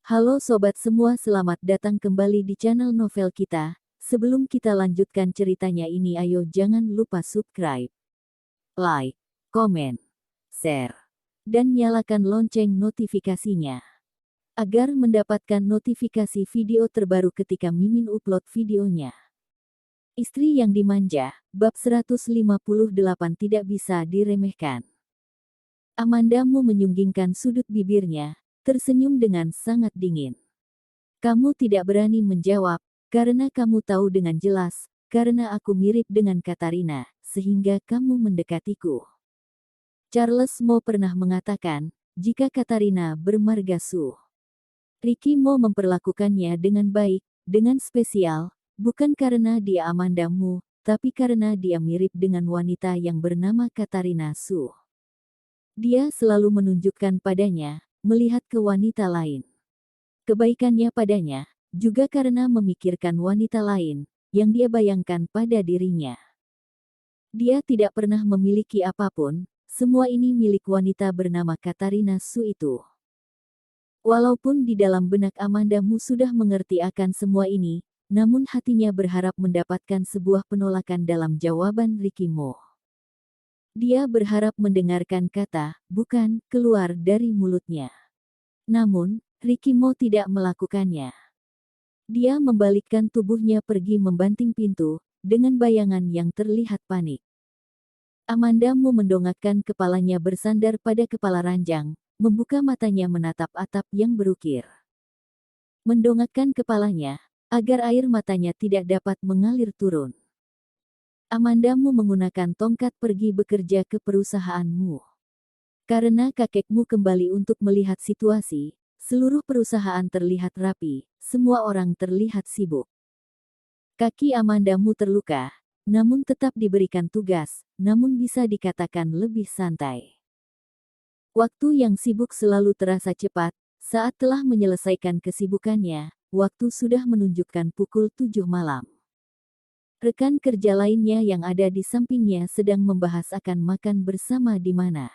Halo sobat semua, selamat datang kembali di channel novel kita. Sebelum kita lanjutkan ceritanya ini, ayo jangan lupa subscribe, like, komen, share, dan nyalakan lonceng notifikasinya agar mendapatkan notifikasi video terbaru ketika Mimin upload videonya. Istri yang dimanja, bab 158 tidak bisa diremehkan. Amandamu menyunggingkan sudut bibirnya, tersenyum dengan sangat dingin. Kamu tidak berani menjawab, karena kamu tahu dengan jelas, karena aku mirip dengan Katarina, sehingga kamu mendekatiku. Charles Mo pernah mengatakan, jika Katarina bermarga Su, Ricky Mo memperlakukannya dengan baik, dengan spesial, bukan karena dia Amandamu, tapi karena dia mirip dengan wanita yang bernama Katarina Su. Dia selalu menunjukkan padanya, melihat ke wanita lain. Kebaikannya padanya, juga karena memikirkan wanita lain, yang dia bayangkan pada dirinya. Dia tidak pernah memiliki apapun, semua ini milik wanita bernama Katarina Su itu. Walaupun di dalam benak Amandamu sudah mengerti akan semua ini, namun hatinya berharap mendapatkan sebuah penolakan dalam jawaban Ricky Mo. Dia berharap mendengarkan kata, bukan, keluar dari mulutnya. Namun, Ricky Mo tidak melakukannya. Dia membalikkan tubuhnya pergi membanting pintu, dengan bayangan yang terlihat panik. Amandamu mendongakkan kepalanya bersandar pada kepala ranjang, membuka matanya menatap atap yang berukir. Mendongakkan kepalanya, agar air matanya tidak dapat mengalir turun. Amandamu menggunakan tongkat pergi bekerja ke perusahaanmu. Karena kakekmu kembali untuk melihat situasi, seluruh perusahaan terlihat rapi, semua orang terlihat sibuk. Kaki Amandamu terluka, namun tetap diberikan tugas, namun bisa dikatakan lebih santai. Waktu yang sibuk selalu terasa cepat, saat telah menyelesaikan kesibukannya, waktu sudah menunjukkan pukul 7 malam. Rekan kerja lainnya yang ada di sampingnya sedang membahas akan makan bersama di mana.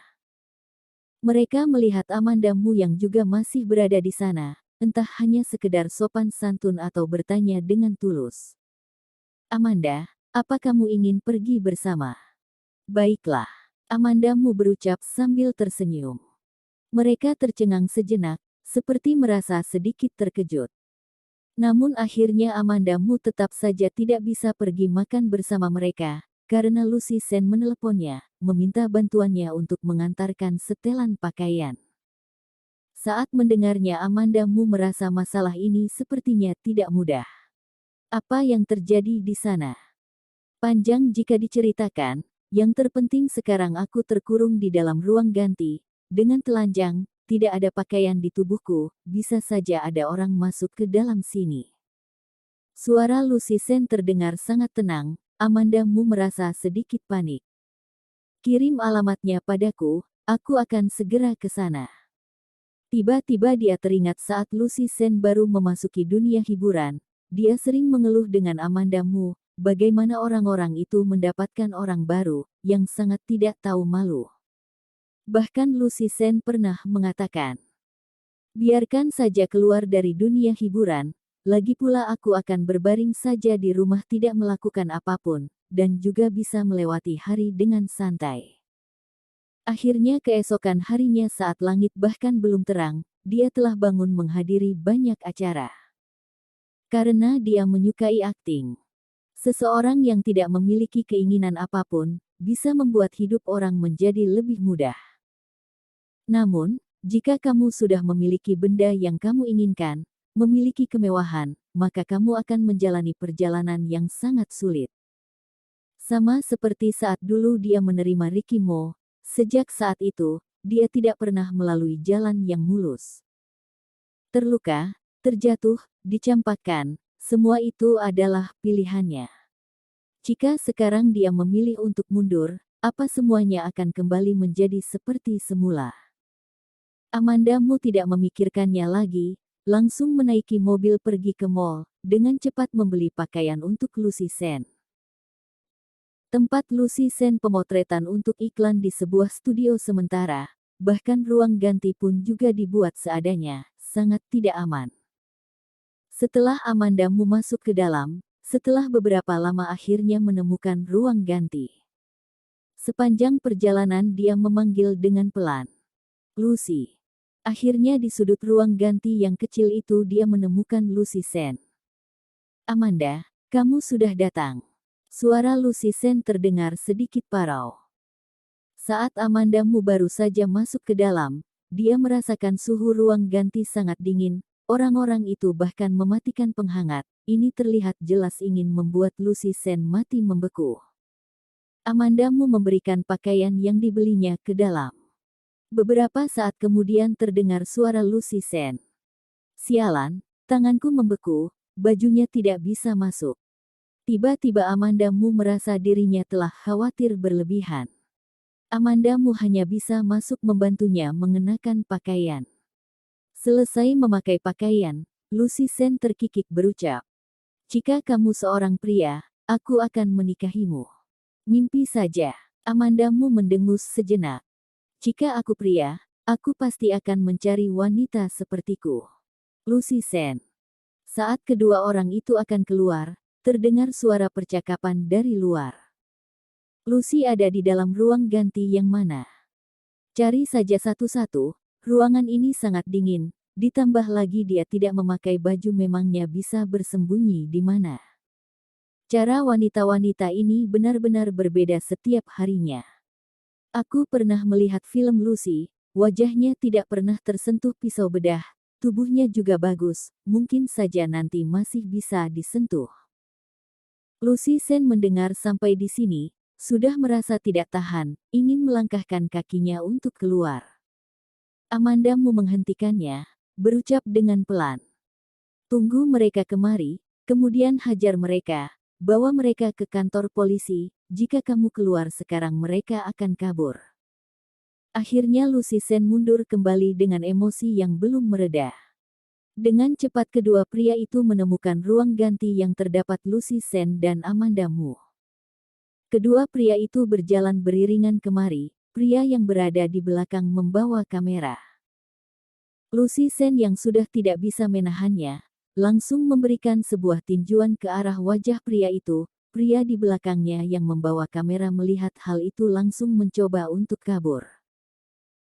Mereka melihat Amandamu yang juga masih berada di sana, entah hanya sekedar sopan santun atau bertanya dengan tulus. Amanda, apa kamu ingin pergi bersama? Baiklah. Amandamu berucap sambil tersenyum. Mereka tercengang sejenak, seperti merasa sedikit terkejut. Namun akhirnya Amandamu tetap saja tidak bisa pergi makan bersama mereka, karena Lucy Sen meneleponnya, meminta bantuannya untuk mengantarkan setelan pakaian. Saat mendengarnya Amandamu merasa masalah ini sepertinya tidak mudah. Apa yang terjadi di sana? Panjang jika diceritakan. Yang terpenting sekarang aku terkurung di dalam ruang ganti, dengan telanjang, tidak ada pakaian di tubuhku, bisa saja ada orang masuk ke dalam sini. Suara Lucy Sen terdengar sangat tenang, Amandamu merasa sedikit panik. Kirim alamatnya padaku, aku akan segera ke sana. Tiba-tiba dia teringat saat Lucy Sen baru memasuki dunia hiburan, dia sering mengeluh dengan Amandamu, bagaimana orang-orang itu mendapatkan orang baru, yang sangat tidak tahu malu. Bahkan Lucy Sen pernah mengatakan, biarkan saja keluar dari dunia hiburan, lagi pula aku akan berbaring saja di rumah tidak melakukan apapun, dan juga bisa melewati hari dengan santai. Akhirnya keesokan harinya saat langit bahkan belum terang, dia telah bangun menghadiri banyak acara. Karena dia menyukai akting. Seseorang yang tidak memiliki keinginan apapun, bisa membuat hidup orang menjadi lebih mudah. Namun, jika kamu sudah memiliki benda yang kamu inginkan, memiliki kemewahan, maka kamu akan menjalani perjalanan yang sangat sulit. Sama seperti saat dulu dia menerima Ricky Mo, sejak saat itu, dia tidak pernah melalui jalan yang mulus. Terluka, terjatuh, dicampakkan, semua itu adalah pilihannya. Jika sekarang dia memilih untuk mundur, apa semuanya akan kembali menjadi seperti semula. Amandamu tidak memikirkannya lagi, langsung menaiki mobil pergi ke mall, dengan cepat membeli pakaian untuk Lucy Sen. Tempat Lucy Sen pemotretan untuk iklan di sebuah studio sementara, bahkan ruang ganti pun juga dibuat seadanya, sangat tidak aman. Setelah Amanda Mu masuk ke dalam, setelah beberapa lama akhirnya menemukan ruang ganti. Sepanjang perjalanan dia memanggil dengan pelan. Lucy. Akhirnya di sudut ruang ganti yang kecil itu dia menemukan Lucy Sen. Amanda, kamu sudah datang. Suara Lucy Sen terdengar sedikit parau. Saat Amanda Mu baru saja masuk ke dalam, dia merasakan suhu ruang ganti sangat dingin. Orang-orang itu bahkan mematikan penghangat. Ini terlihat jelas ingin membuat Lucy Sen mati membeku. Amanda Mu memberikan pakaian yang dibelinya ke dalam. Beberapa saat kemudian terdengar suara Lucy Sen. Sialan, tanganku membeku, bajunya tidak bisa masuk. Tiba-tiba Amanda Mu merasa dirinya telah khawatir berlebihan. Amanda Mu hanya bisa masuk membantunya mengenakan pakaian. Selesai memakai pakaian, Lucy Sen terkikik berucap, "Jika kamu seorang pria, aku akan menikahimu." Mimpi saja. Amanda Mu mendengus sejenak. "Jika aku pria, aku pasti akan mencari wanita sepertiku." Lucy Sen. Saat kedua orang itu akan keluar, terdengar suara percakapan dari luar. "Lucy ada di dalam ruang ganti yang mana? Cari saja satu-satu, ruangan ini sangat dingin, ditambah lagi dia tidak memakai baju memangnya bisa bersembunyi di mana?" Cara wanita-wanita ini benar-benar berbeda setiap harinya. Aku pernah melihat film Lucy, wajahnya tidak pernah tersentuh pisau bedah, tubuhnya juga bagus, mungkin saja nanti masih bisa disentuh. Lucy Sen mendengar sampai di sini, sudah merasa tidak tahan, ingin melangkahkan kakinya untuk keluar. Amanda Mu menghentikannya, berucap dengan pelan. "Tunggu mereka kemari, kemudian hajar mereka, bawa mereka ke kantor polisi, jika kamu keluar sekarang mereka akan kabur." Akhirnya Lucy Sen mundur kembali dengan emosi yang belum mereda. Dengan cepat kedua pria itu menemukan ruang ganti yang terdapat Lucy Sen dan Amanda Mu. Kedua pria itu berjalan beriringan kemari, pria yang berada di belakang membawa kamera. Lucy Sen yang sudah tidak bisa menahannya, langsung memberikan sebuah tinjuan ke arah wajah pria itu. Pria di belakangnya yang membawa kamera melihat hal itu langsung mencoba untuk kabur.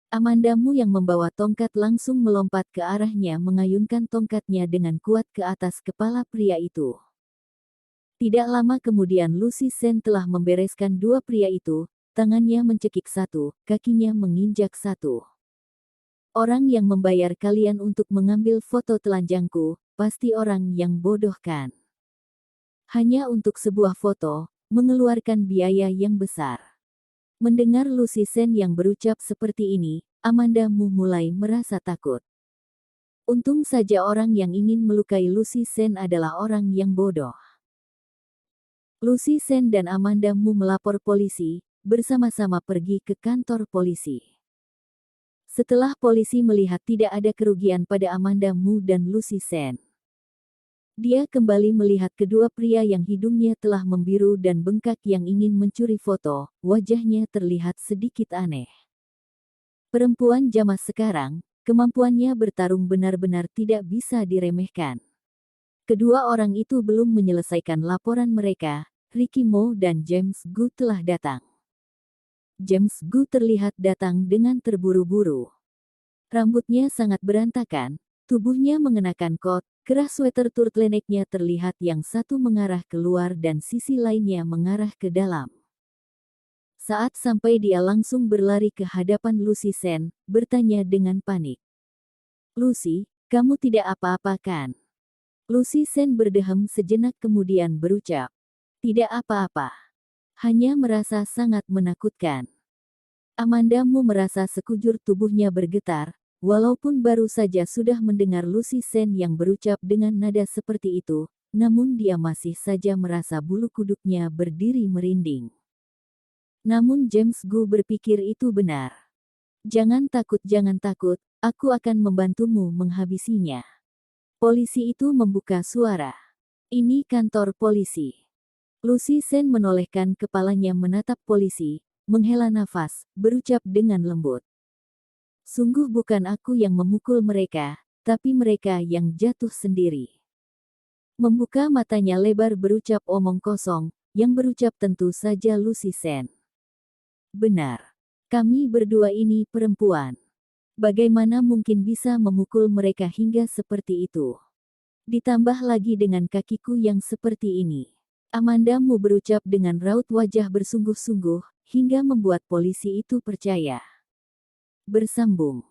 Amanda Mu yang membawa tongkat langsung melompat ke arahnya mengayunkan tongkatnya dengan kuat ke atas kepala pria itu. Tidak lama kemudian Lucy Sen telah membereskan dua pria itu, tangannya mencekik satu, kakinya menginjak satu. "Orang yang membayar kalian untuk mengambil foto telanjangku, pasti orang yang bodoh kan? Hanya untuk sebuah foto, mengeluarkan biaya yang besar." Mendengar Lucy Sen yang berucap seperti ini, Amanda Mu mulai merasa takut. Untung saja orang yang ingin melukai Lucy Sen adalah orang yang bodoh. Lucy Sen dan Amanda Mu melapor polisi, bersama-sama pergi ke kantor polisi. Setelah polisi melihat tidak ada kerugian pada Amanda Mu dan Lucy Sen, dia kembali melihat kedua pria yang hidungnya telah membiru dan bengkak yang ingin mencuri foto, wajahnya terlihat sedikit aneh. Perempuan zaman sekarang, kemampuannya bertarung benar-benar tidak bisa diremehkan. Kedua orang itu belum menyelesaikan laporan mereka, Ricky Mo dan James Gu telah datang. James Gu terlihat datang dengan terburu-buru. Rambutnya sangat berantakan, tubuhnya mengenakan kot, kerah sweater turtleneck-nya terlihat yang satu mengarah keluar dan sisi lainnya mengarah ke dalam. Saat sampai dia langsung berlari ke hadapan Lucy Sen, bertanya dengan panik. "Lucy, kamu tidak apa-apa kan?" Lucy Sen berdehem sejenak kemudian berucap, "Tidak apa-apa. Hanya merasa sangat menakutkan." Amanda Mu merasa sekujur tubuhnya bergetar, walaupun baru saja sudah mendengar Lucy Sen yang berucap dengan nada seperti itu, namun dia masih saja merasa bulu kuduknya berdiri merinding. Namun James Gu berpikir itu benar. Jangan takut, aku akan membantumu menghabisinya." Polisi itu membuka suara. "Ini kantor polisi." Lucy Sen menolehkan kepalanya menatap polisi, menghela nafas, berucap dengan lembut. "Sungguh bukan aku yang memukul mereka, tapi mereka yang jatuh sendiri. Membuka matanya lebar berucap omong kosong, yang berucap tentu saja Lucy Sen. Benar. Kami berdua ini perempuan. Bagaimana mungkin bisa memukul mereka hingga seperti itu? Ditambah lagi dengan kakiku yang seperti ini. Amanda Mu berucap dengan raut wajah bersungguh-sungguh, hingga membuat polisi itu percaya. Bersambung.